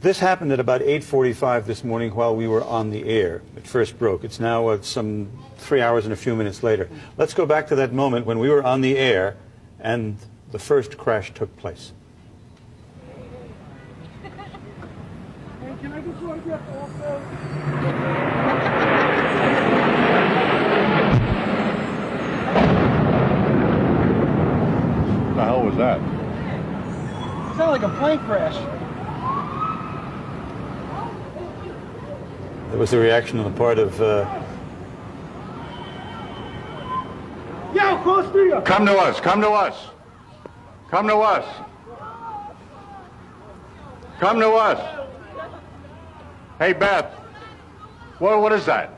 This happened at about 8:45 this morning while we were on the air. It first broke. It's now some 3 hours and a few minutes later. Let's go back to that moment when we were on the air and the first crash took place. Hey, can I just want to get also? What the hell was that? It sounded like a plane crash. There was a reaction on the part of... Yo, close to you! Come to us, come to us. Come to us. Come to us. Hey, Beth. What is that?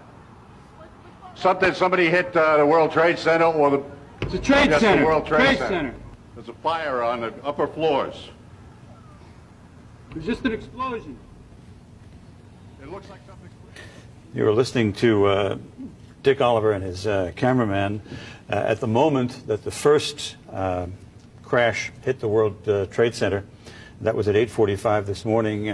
Somebody hit the World Trade Center or the... It's a trade center. The World Trade Center. Center. There's a fire on the upper floors. It was just an explosion. It looks like something... You were listening to Dick Oliver and his cameraman at the moment that the first crash hit the World Trade Center. That was at 8:45 this morning.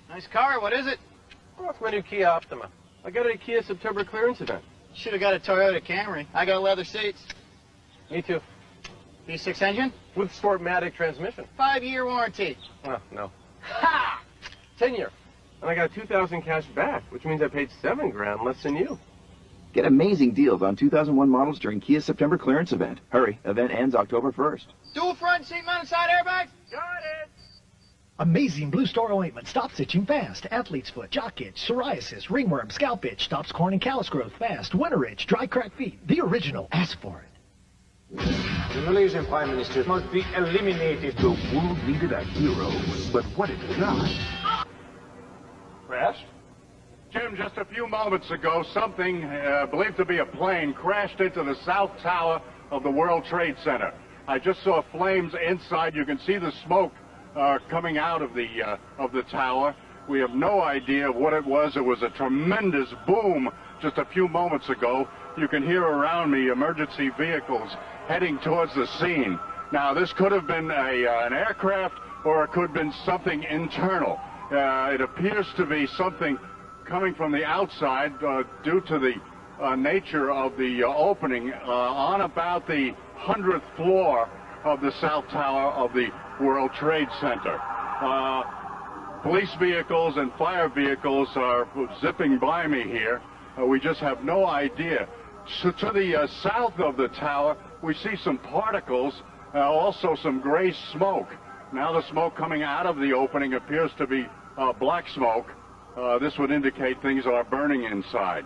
Nice car, what is it? Oh, it's my new Kia Optima. I got it at a Kia September clearance event. Should have got a Toyota Camry. I got leather seats. Me too. V6 engine? With Sportmatic transmission. 5-year warranty. Well, no. Ha! 10-year. And I got 2,000 cash back, which means I paid $7,000 less than you. Get amazing deals on 2001 models during Kia's September clearance event. Hurry, event ends October 1st. Dual front seat mounted side airbags? Got it! Amazing Blue Star ointment stops itching fast. Athlete's foot, jock itch, psoriasis, ringworm, scalp itch, stops corn and callus growth fast. Winter itch, dry cracked feet. The original. Ask for it. The Malaysian Prime Minister must be eliminated. The world needed a hero, but what it got... Crashed? Jim, just a few moments ago, something believed to be a plane crashed into the South Tower of the World Trade Center. I just saw flames inside. You can see the smoke coming out of the tower. We have no idea what it was. It was a tremendous boom just a few moments ago. You can hear around me emergency vehicles heading towards the scene. Now, this could have been an aircraft, or it could have been something internal. It appears to be something coming from the outside due to the nature of the opening on about the 100th floor of the South Tower of the World Trade Center. Police vehicles and fire vehicles are zipping by me here. We just have no idea. So to the south of the tower, we see some particles, also some gray smoke. Now the smoke coming out of the opening appears to be black smoke. This would indicate things are burning inside.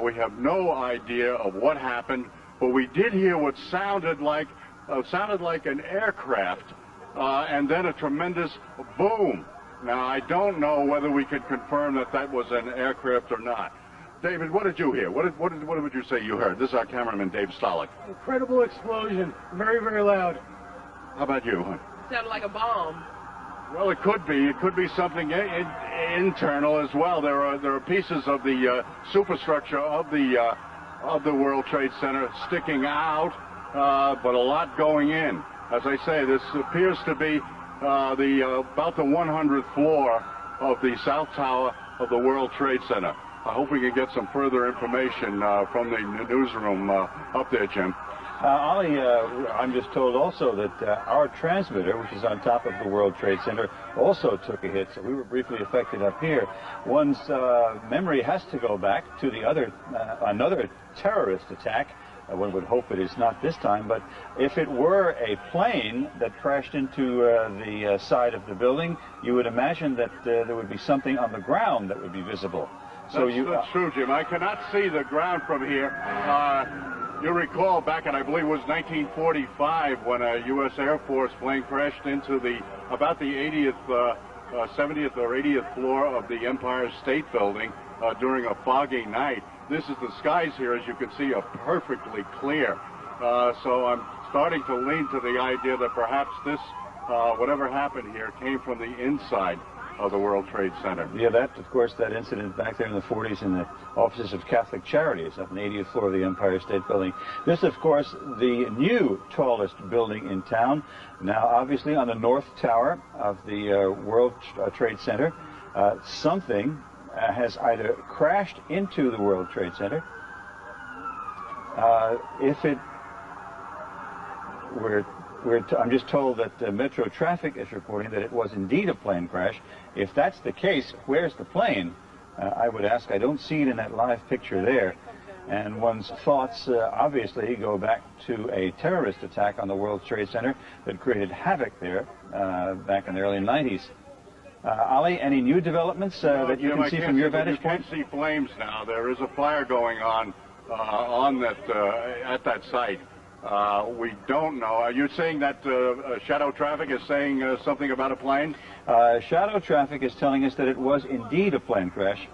We have no idea of what happened, but we did hear what sounded like an aircraft, and then a tremendous boom. Now, I don't know whether we could confirm that that was an aircraft or not. David, what did you hear? What would you say you heard? This is our cameraman, Dave Stolick. Incredible explosion. Very, very loud. How about you? Sounded like a bomb. Well, it could be. It could be something internal as well. There are pieces of the superstructure of the World Trade Center sticking out, but a lot going in. As I say, this appears to be about the 100th floor of the South Tower of the World Trade Center. I hope we can get some further information from the newsroom up there, Jim. Ollie, I'm just told also that our transmitter, which is on top of the World Trade Center, also took a hit, so we were briefly affected up here. One's memory has to go back to the another terrorist attack. One would hope it is not this time, but if it were a plane that crashed into the side of the building, you would imagine that there would be something on the ground that would be visible. So that's true, Jim. I cannot see the ground from here. You recall back in, I believe it was 1945, when a U.S. Air Force plane crashed into about the 80th 70th or 80th floor of the Empire State Building during a foggy night. This is the skies here, as you can see, are perfectly clear. So I'm starting to lean to the idea that perhaps this, whatever happened here, came from the inside of the World Trade Center. Yeah, that, of course, that incident back there in the 40s in the offices of Catholic Charities up on the 80th floor of the Empire State Building. This, of course, the new tallest building in town, now obviously on the north tower of the World Trade Center. Something has either crashed into the World Trade Center. I'm just told that Metro Traffic is reporting that it was indeed a plane crash. If that's the case, where's the plane? I would ask. I don't see it in that live picture there. And one's thoughts obviously go back to a terrorist attack on the World Trade Center that created havoc there back in the early 90s. Ali, any new developments that you can see from your vantage point? You can see flames now. There is a fire going on at that site. We don't know. Are you saying that Shadow Traffic is saying something about a plane? Shadow Traffic is telling us that it was indeed a plane crash.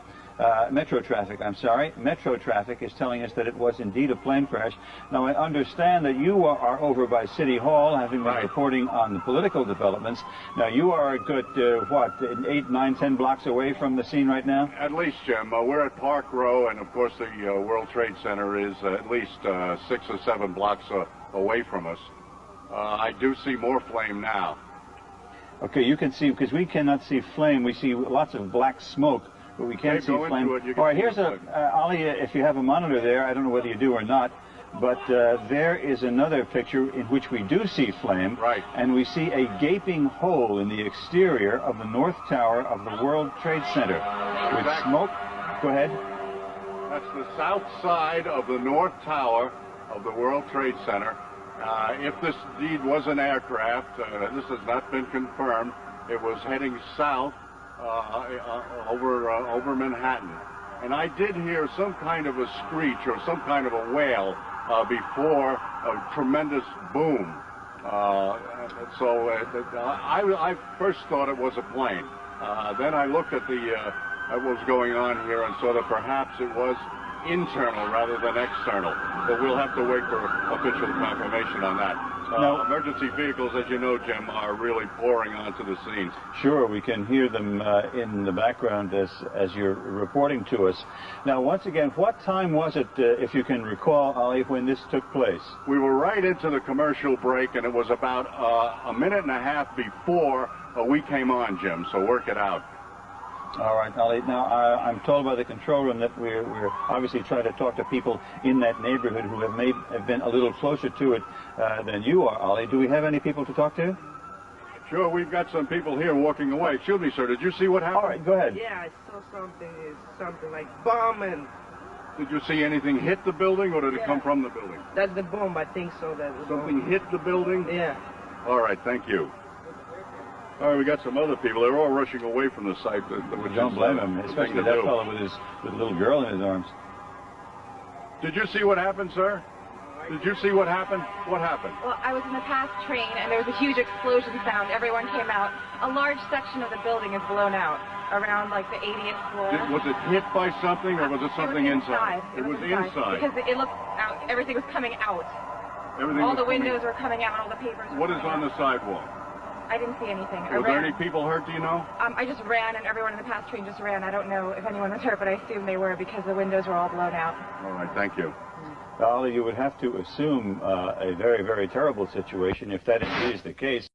Metro Traffic, I'm sorry. Metro Traffic is telling us that it was indeed a plane crash. Now, I understand that you are over by City Hall, having been reporting on the political developments. Now, you are a good, 8, 9, 10 blocks away from the scene right now? At least, Jim. We're at Park Row, and, of course, the World Trade Center is at least 6 or 7 blocks away from us. I do see more flame now. Okay, you can see, because we cannot see flame. We see lots of black smoke. But we can't see flame. All right, here's Ali, if you have a monitor there, I don't know whether you do or not, but there is another picture in which we do see flame. Right. And we see a gaping hole in the exterior of the north tower of the World Trade Center with smoke. Go ahead. That's the south side of the north tower of the World Trade Center. If this indeed was an aircraft, this has not been confirmed. It was heading south. Over Manhattan. And I did hear some kind of a screech or some kind of a wail before a tremendous boom. I first thought it was a plane. Then I looked at what was going on here and saw that perhaps it was internal rather than external. But we'll have to wait for official confirmation on that. Now, emergency vehicles, as you know, Jim, are really pouring onto the scene. Sure, we can hear them in the background as you're reporting to us. Now, once again, what time was it, if you can recall, Ali, when this took place? We were right into the commercial break, and it was about a minute and a half before we came on, Jim, so work it out. All right, Ali. Now, I'm told by the control room that we're obviously trying to talk to people in that neighborhood who have been a little closer to it than you are, Ali. Do we have any people to talk to? Sure, we've got some people here walking away. Excuse me, sir. Did you see what happened? All right, go ahead. Yeah, I saw something like bomb and... Did you see anything hit the building, or did it come from the building? That's the bomb, I think so. Something hit the building? Yeah. All right, thank you. All right, we got some other people. They're all rushing away from the site. Don't blame them, especially that fellow with a little girl in his arms. Did you see what happened, sir? Did you see what happened? What happened? Well, I was in the past train, and there was a huge explosion sound. Everyone came out. A large section of the building is blown out, around like the 80th floor. Was it hit by something, or was it something inside? It was inside. Because it looked out. Everything was coming out. All the windows were coming out, and all the papers were What is on the sidewalk? I didn't see anything. Were there any people hurt, do you know? I just ran, and everyone in the past train just ran. I don't know if anyone was hurt, but I assume they were because the windows were all blown out. All right, thank you. Ali, you would have to assume a very, very terrible situation if that indeed is the case.